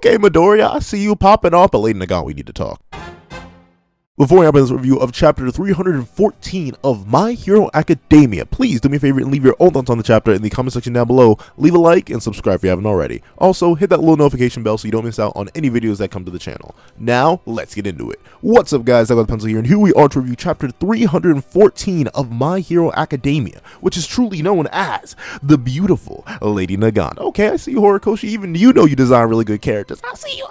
Okay, Midoriya, I see you popping off, but Lady Nagant, we need to talk. Before we open this review of chapter 314 of My Hero Academia, please do me a favor and leave your own thoughts on the chapter in the comment section down below. Leave a like and subscribe if you haven't already. Also, hit that little notification bell so you don't miss out on any videos that come to the channel. Now, let's get into it. What's up, guys? I got the pencil here, and here we are to review chapter 314 of My Hero Academia, which is truly known as the beautiful Lady Nagant. Okay, I see you, Horikoshi. Even you know you design really good characters. I see you.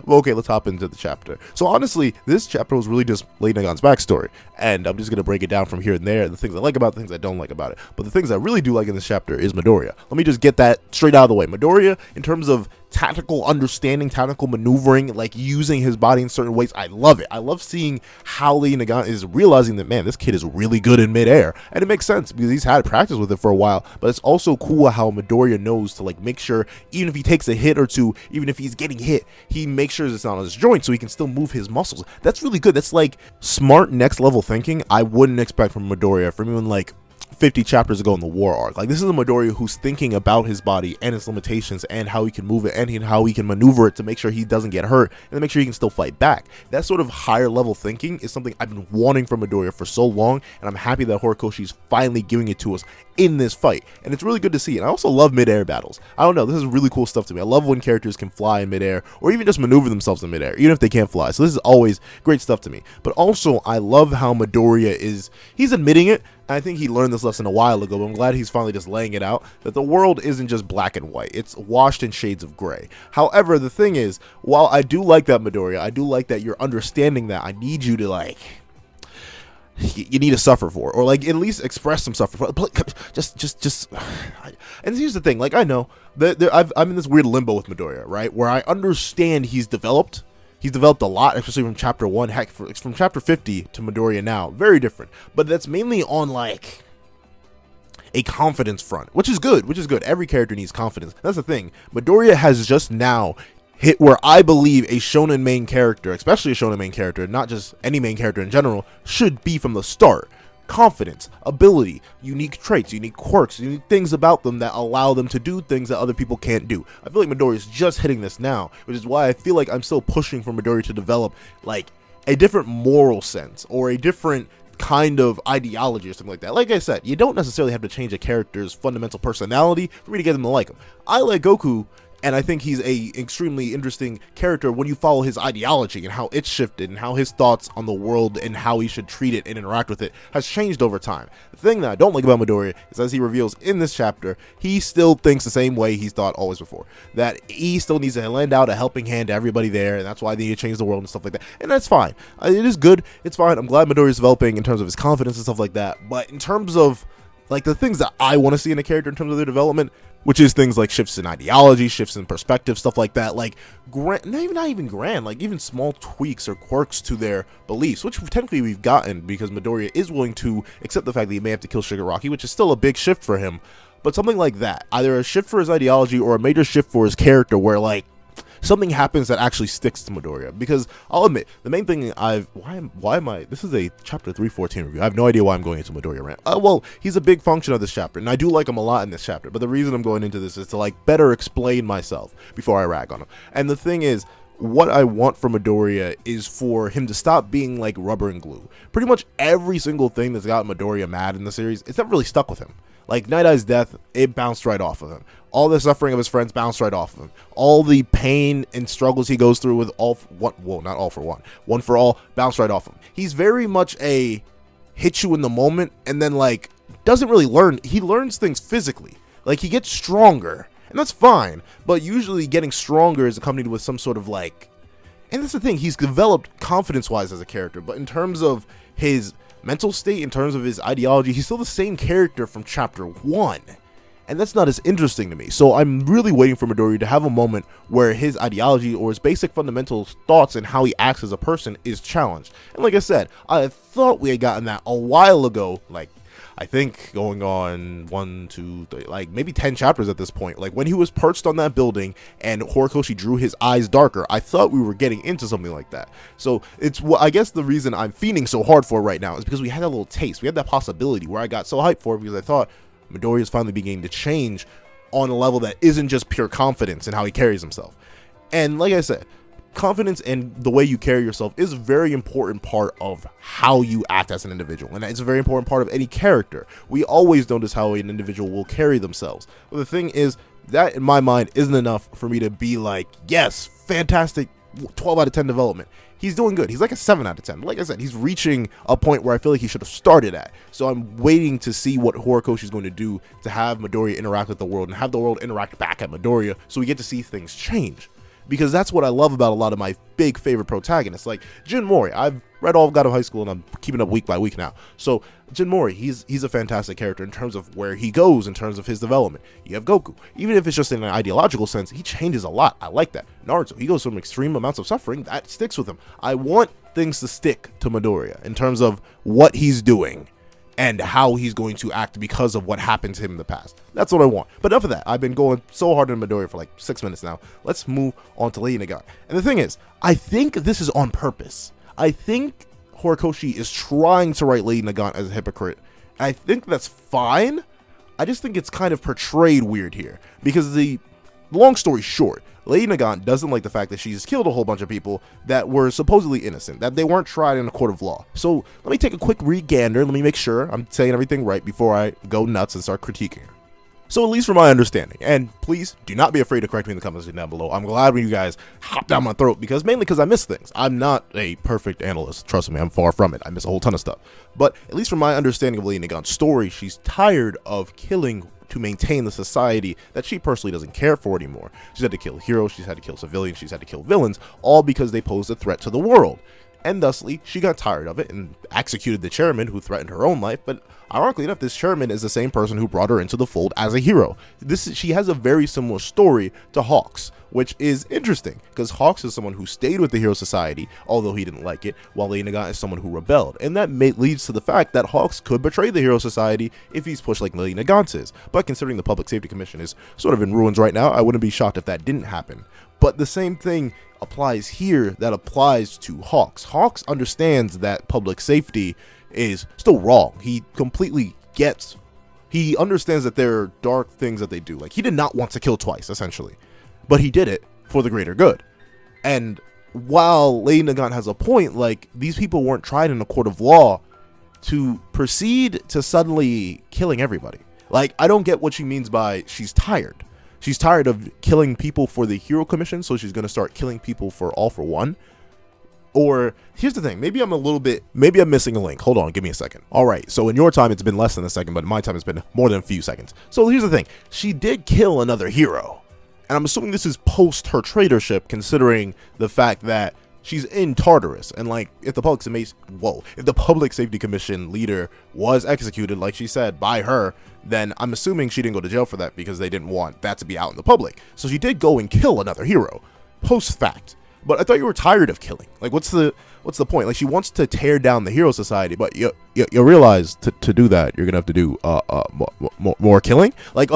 Okay, let's hop into the chapter. So honestly, this chapter was really just Lady Nagant's backstory, and I'm just going to break it down from here and there, the things I like about it, the things I don't like about it. But the things I really do like in this chapter is Midoriya. Let me just get that straight out of the way. Midoriya, in terms of tactical understanding, tactical maneuvering, like using his body in certain ways, I love it. I love seeing how Lady Nagant is realizing that, man, this kid is really good in midair, and it makes sense because he's had practice with it for a while. But it's also cool how Midoriya knows to like make sure, even if he takes a hit or two, even if he's getting hit, he makes sure it's not on his joint so he can still move his muscles. That's really good. That's like smart next level thinking I wouldn't expect from Midoriya from even like 50 chapters ago in the war arc. Like, this is a Midoriya who's thinking about his body and its limitations and how he can move it and how he can maneuver it to make sure he doesn't get hurt and to make sure he can still fight back. That sort of higher level thinking is something I've been wanting from Midoriya for so long, and I'm happy that Horikoshi is finally giving it to us in this fight, and it's really good to see. And I also love midair battles. I don't know, this is really cool stuff to me. I love when characters can fly in midair or even just maneuver themselves in midair, even if they can't fly. So this is always great stuff to me. But also, I love how Midoriya he's admitting it. I think he learned this lesson a while ago, but I'm glad he's finally just laying it out, that the world isn't just black and white. It's washed in shades of gray. However, the thing is, while I do like that, Midoriya, I do like that you're understanding that I need you to, like, you need to suffer for, or like at least express some suffer for. Just. And here's the thing, like, I know that I'm in this weird limbo with Midoriya, right, where I understand he's developed a lot, especially from chapter 1, heck, from chapter 50 to Midoriya now, very different, but that's mainly on like a confidence front, which is good. Every character needs confidence. That's the thing. Midoriya has just now hit where I believe a shonen main character, especially a shonen main character, not just any main character in general, should be from the start. Confidence, ability, unique traits, unique quirks, unique things about them that allow them to do things that other people can't do. I feel like Midoriya is just hitting this now, which is why I feel like I'm still pushing for Midoriya to develop like a different moral sense or a different kind of ideology or something like that. Like I said, you don't necessarily have to change a character's fundamental personality for me to get them to like him. I like Goku, and I think he's a extremely interesting character when you follow his ideology and how it's shifted and how his thoughts on the world and how he should treat it and interact with it has changed over time. The thing that I don't like about Midoriya is, as he reveals in this chapter, he still thinks the same way he's thought always before. That he still needs to lend out a helping hand to everybody there, and that's why they need to change the world and stuff like that. And that's fine. It is good. It's fine. I'm glad Midoriya is developing in terms of his confidence and stuff like that. But in terms of like the things that I want to see in a character in terms of their development, which is things like shifts in ideology, shifts in perspective, stuff like that, like not even grand, like even small tweaks or quirks to their beliefs, which technically we've gotten because Midoriya is willing to accept the fact that he may have to kill Shigaraki, which is still a big shift for him. But something like that, either a shift for his ideology or a major shift for his character, where like something happens that actually sticks to Midoriya. Because I'll admit, the main thing why am I, this is a chapter 314 review. I have no idea why I'm going into Midoriya rant. Well, he's a big function of this chapter, and I do like him a lot in this chapter, but the reason I'm going into this is to like better explain myself before I rag on him. And the thing is, what I want from Midoriya is for him to stop being like rubber and glue. Pretty much every single thing that's got Midoriya mad in the series, it's never really stuck with him. Like Night Eye's death, it bounced right off of him. All the suffering of his friends bounced right off of him. All the pain and struggles he goes through with One for All, bounced right off him. He's very much a hit you in the moment and then like doesn't really learn. He learns things physically. Like he gets stronger, and that's fine. But usually getting stronger is accompanied with some sort of like, and that's the thing, he's developed confidence-wise as a character, but in terms of his mental state, in terms of his ideology, he's still the same character from chapter 1. And that's not as interesting to me. So I'm really waiting for Midoriya to have a moment where his ideology or his basic fundamental thoughts and how he acts as a person is challenged. And like I said, I thought we had gotten that a while ago, like I think going on 1, 2, 3, like maybe 10 chapters at this point. Like when he was perched on that building and Horikoshi drew his eyes darker, I thought we were getting into something like that. So it's I guess the reason I'm fiending so hard for right now is because we had that little taste. We had that possibility where I got so hyped for it because I thought Midoriya is finally beginning to change on a level that isn't just pure confidence in how he carries himself. And like I said, confidence and the way you carry yourself is a very important part of how you act as an individual, and it's a very important part of any character. We always notice how an individual will carry themselves. But the thing is, that in my mind isn't enough for me to be like, yes, fantastic, 12 out of 10 development. He's doing good. He's like a 7 out of 10. Like I said, he's reaching a point where I feel like he should have started at. So I'm waiting to see what Horikoshi is going to do to have Midoriya interact with the world and have the world interact back at Midoriya, so we get to see things change. Because that's what I love about a lot of my big favorite protagonists, like Jin Mori. I've read all of God of High School, and I'm keeping up week by week now. So Jin Mori, he's a fantastic character in terms of where he goes, in terms of his development. You have Goku. Even if it's just in an ideological sense, he changes a lot. I like that. Naruto, he goes from extreme amounts of suffering. That sticks with him. I want things to stick to Midoriya in terms of what he's doing and how he's going to act because of what happened to him in the past. That's what I want. But enough of that. I've been going so hard on Midoriya for like 6 minutes now. Let's move on to Lady Nagant. And the thing is, I think this is on purpose. I think Horikoshi is trying to write Lady Nagant as a hypocrite. And I think that's fine. I just think it's kind of portrayed weird here. Because the long story short, Lady Nagant doesn't like the fact that she's killed a whole bunch of people that were supposedly innocent, that they weren't tried in a court of law. So let me take a quick regander. Let me make sure I'm saying everything right before I go nuts and start critiquing her. So at least from my understanding, and please do not be afraid to correct me in the comments down below. I'm glad when you guys hop down my throat, mainly because I miss things. I'm not a perfect analyst. Trust me, I'm far from it. I miss a whole ton of stuff. But at least from my understanding of Lady Nagant's story, she's tired of killing to maintain the society that she personally doesn't care for anymore. She's had to kill heroes, she's had to kill civilians, she's had to kill villains, all because they pose a threat to the world. And thusly, she got tired of it and executed the chairman who threatened her own life. But ironically enough, this chairman is the same person who brought her into the fold as a hero. She has a very similar story to Hawks, which is interesting because Hawks is someone who stayed with the Hero Society, although he didn't like it, while Lady Nagant is someone who rebelled. And that leads to the fact that Hawks could betray the Hero Society if he's pushed like Lady Nagant is. But considering the Public Safety Commission is sort of in ruins right now, I wouldn't be shocked if that didn't happen. But the same thing applies here that applies to Hawks. Hawks understands that public safety is still wrong. He completely gets, he understands that there are dark things that they do. Like, he did not want to kill twice, essentially, but he did it for the greater good. And while Lady Nagant has a point, like, these people weren't tried in a court of law to proceed to suddenly killing everybody. Like, I don't get what she means by she's tired. She's tired of killing people for the Hero Commission, so she's going to start killing people for All for One. Or, here's the thing, maybe I'm missing a link. Hold on, give me a second. All right, so in your time, it's been less than a second, but in my time, it's been more than a few seconds. So here's the thing, she did kill another hero. And I'm assuming this is post her traitorship, considering the fact that she's in Tartarus. And like, if the Public Safety Commission leader was executed, like she said, by her, then I'm assuming she didn't go to jail for that because they didn't want that to be out in the public. So she did go and kill another hero, post fact. But I thought you were tired of killing. Like, what's the point? Like, she wants to tear down the Hero Society, but you realize to do that, you're gonna have to do more killing. Like,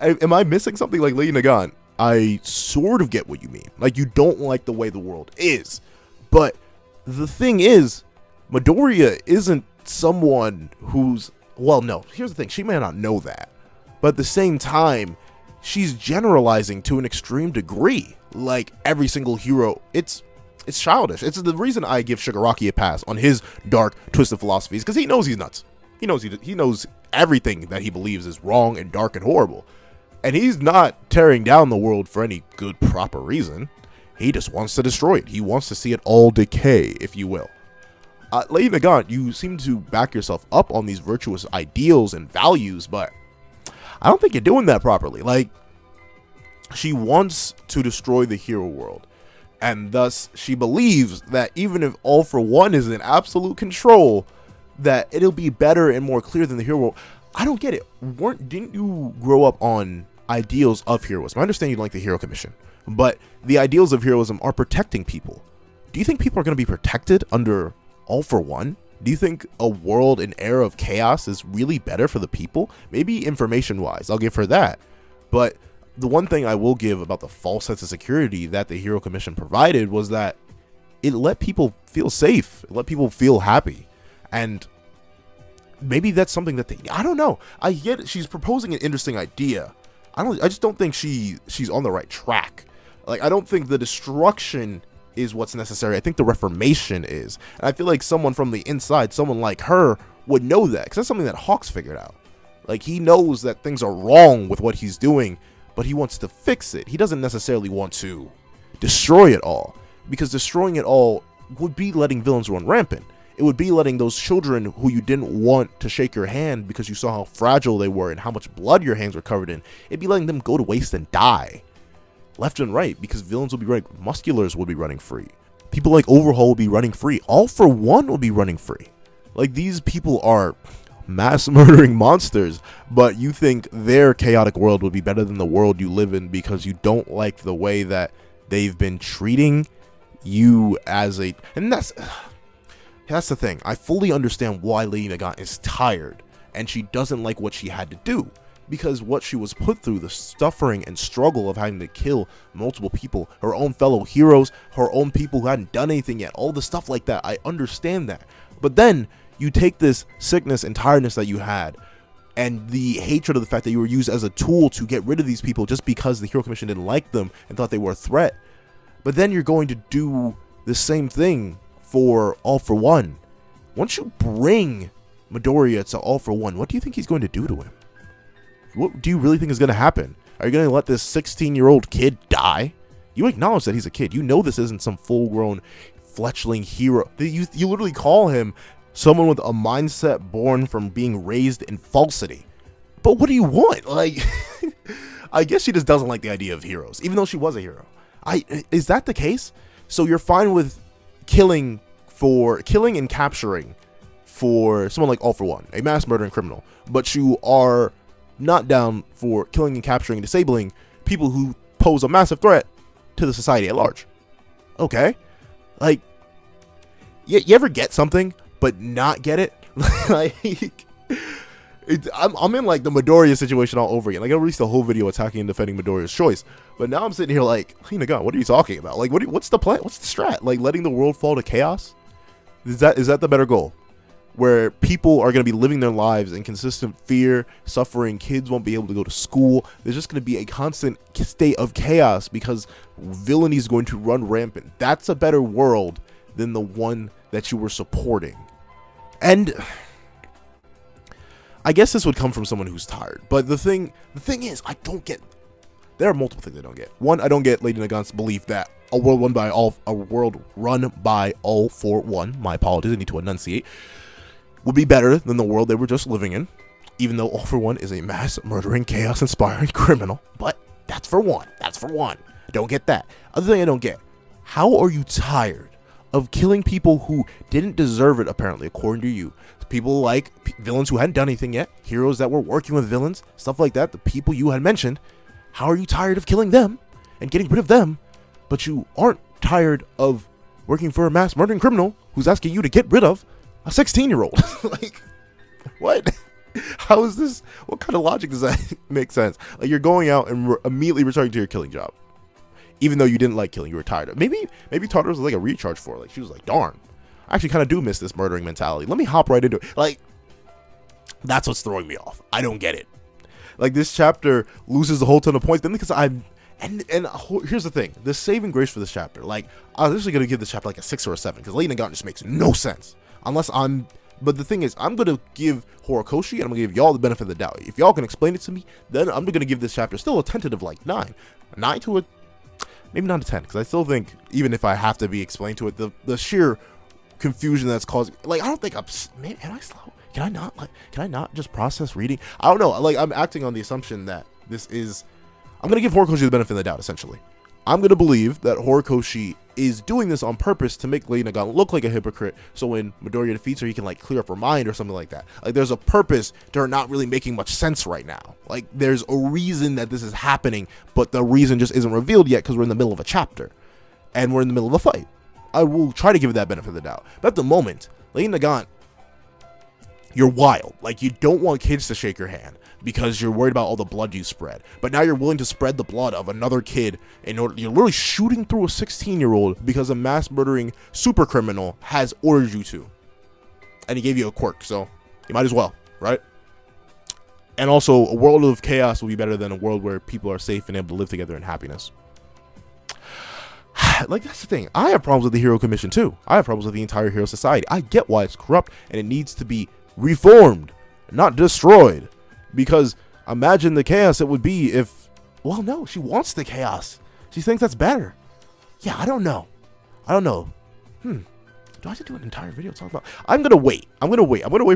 am I missing something? Like, Lady Nagant, I sort of get what you mean. Like, you don't like the way the world is, but the thing is, Midoriya isn't someone who's, well, no, here's the thing, she may not know that, but at the same time, she's generalizing to an extreme degree. Like, every single hero, it's childish. It's the reason I give Shigaraki a pass on his dark, twisted philosophies, because he knows he's nuts. He knows everything that he believes is wrong and dark and horrible. And he's not tearing down the world for any good, proper reason. He just wants to destroy it. He wants to see it all decay, if you will. Lady Nagant, you seem to back yourself up on these virtuous ideals and values, but I don't think you're doing that properly. Like, she wants to destroy the hero world, and thus she believes that even if All for One is in absolute control, that it'll be better and more clear than the hero world. I don't get it. Didn't you grow up on ideals of heroism? I understand you like the Hero Commission, but the ideals of heroism are protecting people. Do you think people are going to be protected under All for One? Do you think a world, an era of chaos is really better for the people? Maybe information-wise, I'll give her that. But the one thing I will give about the false sense of security that the Hero Commission provided was that it let people feel safe. It let people feel happy. And maybe that's something that I don't know. I get it. She's proposing an interesting idea. I just don't think she's on the right track. Like, I don't think the destruction is what's necessary. I think the reformation is. And I feel like someone from the inside, someone like her, would know that, because that's something that Hawks figured out. Like, he knows that things are wrong with what he's doing, but he wants to fix it. He doesn't necessarily want to destroy it all, because destroying it all would be letting villains run rampant. It would be letting those children who you didn't want to shake your hand because you saw how fragile they were and how much blood your hands were covered in, it'd be letting them go to waste and die left and right, because villains will be running, musculars will be running free, people like Overhaul will be running free, All for One will be running free. Like, these people are mass murdering monsters, but you think their chaotic world would be better than the world you live in because you don't like the way that they've been treating you as a... And that's the thing. I fully understand why Lady Nagant is tired and she doesn't like what she had to do, because what she was put through, the suffering and struggle of having to kill multiple people, her own fellow heroes, her own people who hadn't done anything yet, all the stuff like that, I understand that. But then you take this sickness and tiredness that you had and the hatred of the fact that you were used as a tool to get rid of these people just because the Hero Commission didn't like them and thought they were a threat. But then you're going to do the same thing for All for One. Once you bring Midoriya to All for One, what do you think he's going to do to him? What do you really think is going to happen? Are you going to let this 16-year-old kid die? You acknowledge that he's a kid. You know this isn't some full-grown fledgling hero. You literally call him someone with a mindset born from being raised in falsity. But what do you want? Like, I guess she just doesn't like the idea of heroes, even though she was a hero. Is that the case? So you're fine with killing and capturing for someone like All for One, a mass murdering criminal, but you are not down for killing and capturing and disabling people who pose a massive threat to the society at large. Okay, like, you ever get something but not get it? Like, I'm in like the Midoriya situation all over again. Like, I released a whole video attacking and defending Midoriya's choice, but now I'm sitting here like, oh my god, what are you talking about? Like, what's the plan? What's the strat? Like, letting the world fall to chaos? Is that the better goal? Where people are going to be living their lives in consistent fear, suffering, kids won't be able to go to school. There's just going to be a constant state of chaos because villainy is going to run rampant. That's a better world than the one that you were supporting. And I guess this would come from someone who's tired. But the thing is, I don't get... There are multiple things I don't get. One, I don't get Lady Nagant's belief that a world run by all for one, my apologies, I need to enunciate, would be better than the world they were just living in, even though All for One is a mass murdering, chaos inspiring criminal. But that's for one. That's for one. I don't get that. Other thing I don't get, how are you tired of killing people who didn't deserve it, apparently, according to you? People like villains who hadn't done anything yet, heroes that were working with villains, stuff like that, the people you had mentioned. How are you tired of killing them and getting rid of them, but you aren't tired of working for a mass murdering criminal who's asking you to get rid of a 16-year-old? Like, what? How is this? What kind of logic does that make sense? Like, you're going out and immediately returning to your killing job, even though you didn't like killing, you were tired of. Maybe Tartar was like a recharge for her. Like, she was like, darn, I actually kind of do miss this murdering mentality. Let me hop right into it. Like, that's what's throwing me off. I don't get it. Like, this chapter loses a whole ton of points, then because here's the thing, the saving grace for this chapter, like, I was actually gonna give this chapter like a 6 or a 7, because Lady Nagant just makes no sense but the thing is, I'm gonna give Horikoshi and I'm gonna give y'all the benefit of the doubt. If y'all can explain it to me, then I'm gonna give this chapter still a tentative like 9 to a maybe not a 10, because I still think, even if I have to be explained to it, the sheer confusion that's causing, like, I don't think maybe, am I slow? Can I not just process reading? I don't know. Like, I'm acting on the assumption that I'm going to give Horikoshi the benefit of the doubt, essentially. I'm going to believe that Horikoshi is doing this on purpose to make Lady Nagant look like a hypocrite, so when Midoriya defeats her, he can, like, clear up her mind or something like that. Like, there's a purpose to her not really making much sense right now. Like, there's a reason that this is happening, but the reason just isn't revealed yet because we're in the middle of a chapter. And we're in the middle of a fight. I will try to give it that benefit of the doubt. But at the moment, Lady Nagant, you're wild. Like, you don't want kids to shake your hand because you're worried about all the blood you spread. But now you're willing to spread the blood of another kid in order. You're literally shooting through a 16-year-old because a mass murdering super criminal has ordered you to. And he gave you a quirk, so you might as well, right? And also, a world of chaos will be better than a world where people are safe and able to live together in happiness. like, that's the thing. I have problems with the Hero Commission too. I have problems with the entire Hero Society. I get why it's corrupt and it needs to be reformed, not destroyed. Because imagine the chaos it would be if, well, no, she wants the chaos. She thinks that's better. Yeah, I don't know. Do I have to do an entire video talking about? I'm gonna wait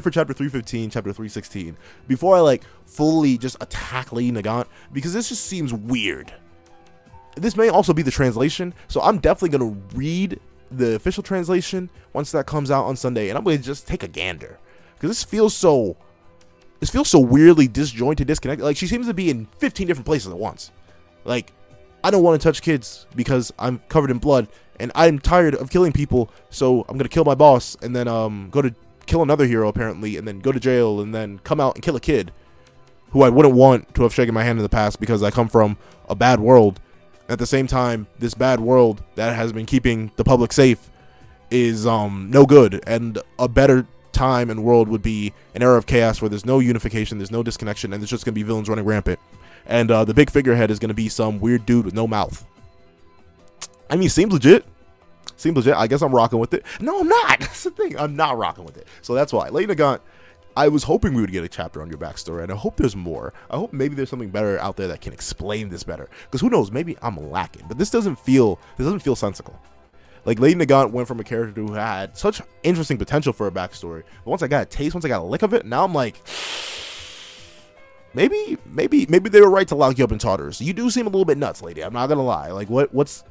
for chapter 315, chapter 316 before I like fully just attack Lady Nagant, because this just seems weird. This may also be the translation, so I'm definitely gonna read the official translation once that comes out on Sunday, and I'm gonna just take a gander, because this feels so weirdly disjointed, disconnected. Like, she seems to be in 15 different places at once. Like, I don't want to touch kids because I'm covered in blood and I'm tired of killing people, so I'm gonna kill my boss and then go to kill another hero apparently, and then go to jail and then come out and kill a kid who I wouldn't want to have shaken my hand in the past because I come from a bad world. At the same time, this bad world that has been keeping the public safe is no good, and a better time and world would be an era of chaos where there's no unification, there's no disconnection, and there's just gonna be villains running rampant. And the big figurehead is gonna be some weird dude with no mouth. I mean, seems legit. I guess I'm rocking with it. No, I'm not. That's the thing. I'm not rocking with it. So that's why. Lady Nagant, I was hoping we would get a chapter on your backstory, and I hope there's more. I hope maybe there's something better out there that can explain this better. Because who knows? Maybe I'm lacking. But this doesn't feel sensical. Like, Lady Nagant went from a character who had such interesting potential for a backstory, but once I got a taste, once I got a lick of it, now I'm like, maybe they were right to lock you up in Tartarus. You do seem a little bit nuts, lady. I'm not gonna lie. Like, what's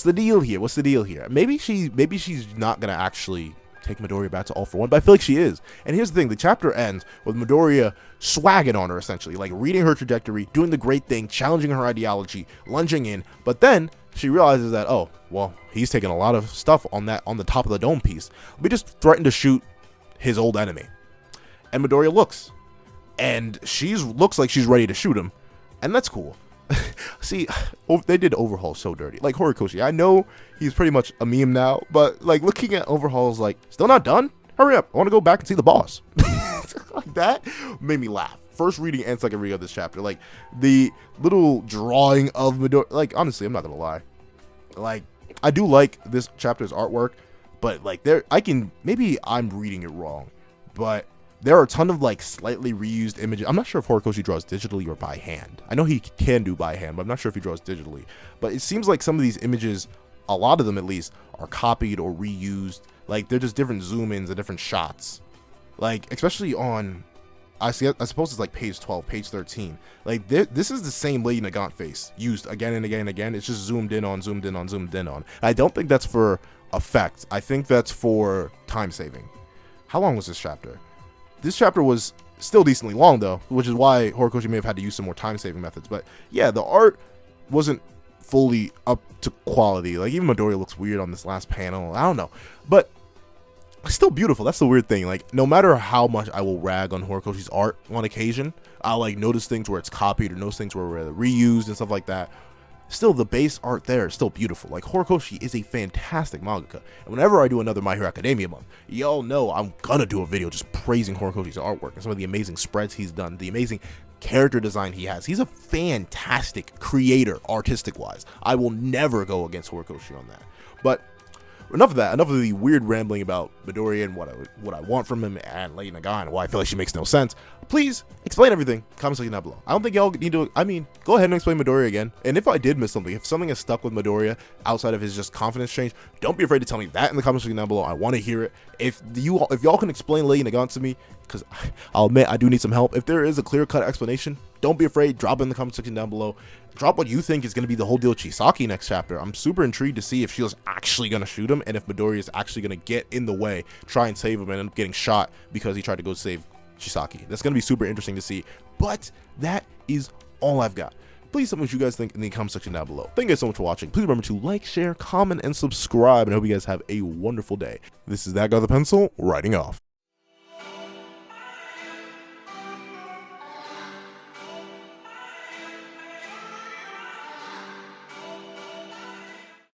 the deal here? What's the deal here? Maybe she's not gonna actually take Midoriya back to All For One, but I feel like she is. And here's the thing: the chapter ends with Midoriya swagging on her, essentially, like reading her trajectory, doing the great thing, challenging her ideology, lunging in. But then she realizes that, oh, well, he's taking a lot of stuff on the top of the dome piece. We just threatened to shoot his old enemy, and Midoriya looks, and looks like she's ready to shoot him, and that's cool. See, they did Overhaul so dirty. Like, Horikoshi, I know he's pretty much a meme now, but like, looking at Overhaul's like, still not done? Hurry up, I want to go back and see the boss. Like, that made me laugh. First reading and second reading of this chapter, like the little drawing of Midoriya, like, honestly, I'm not gonna lie, like, I do like this chapter's artwork, but like, maybe I'm reading it wrong, but there are a ton of like slightly reused images. I'm not sure if Horikoshi draws digitally or by hand. I know he can do by hand, but I'm not sure if he draws digitally. But it seems like some of these images, a lot of them at least, are copied or reused. Like, they're just different zoom-ins and different shots. Like, especially on, I suppose it's like page 12, page 13. Like, this is the same Lady Nagant face used again and again and again. It's just zoomed in on, zoomed in on, zoomed in on. I don't think that's for effect. I think that's for time saving. How long was this chapter? This chapter was still decently long, though, which is why Horikoshi may have had to use some more time-saving methods. But yeah, the art wasn't fully up to quality. Like, even Midoriya looks weird on this last panel. I don't know. But it's still beautiful. That's the weird thing. Like, no matter how much I will rag on Horikoshi's art on occasion, I'll, like, notice things where it's copied or notice things where it's reused and stuff like that. Still, the base art there is still beautiful. Like, Horikoshi is a fantastic mangaka, and whenever I do another My Hero Academia month, y'all know I'm gonna do a video just praising Horikoshi's artwork and some of the amazing spreads he's done, the amazing character design he has. He's a fantastic creator, artistic wise. I will never go against Horikoshi on that. But enough of that. Enough of the weird rambling about Midoriya and what I want from him and Lady Nagant and why I feel like she makes no sense. Please explain everything. Comment section down below. I don't think y'all need to. I mean, go ahead and explain Midoriya again. And if I did miss something, if something is stuck with Midoriya outside of his just confidence change, don't be afraid to tell me that in the comment section down below. I want to hear it. If y'all can explain Lady Nagant to me, because I'll admit I do need some help. If there is a clear-cut explanation, don't be afraid. Drop it in the comment section down below. Drop what you think is going to be the whole deal with Chisaki next chapter. I'm super intrigued to see if Shield's actually going to shoot him and if Midoriya is actually going to get in the way, try and save him, and end up getting shot because he tried to go save Chisaki. That's going to be super interesting to see. But that is all I've got. Please tell me what you guys think in the comment section down below. Thank you guys so much for watching. Please remember to like, share, comment, and subscribe. And I hope you guys have a wonderful day. This is That Guy with a Pencil, writing off.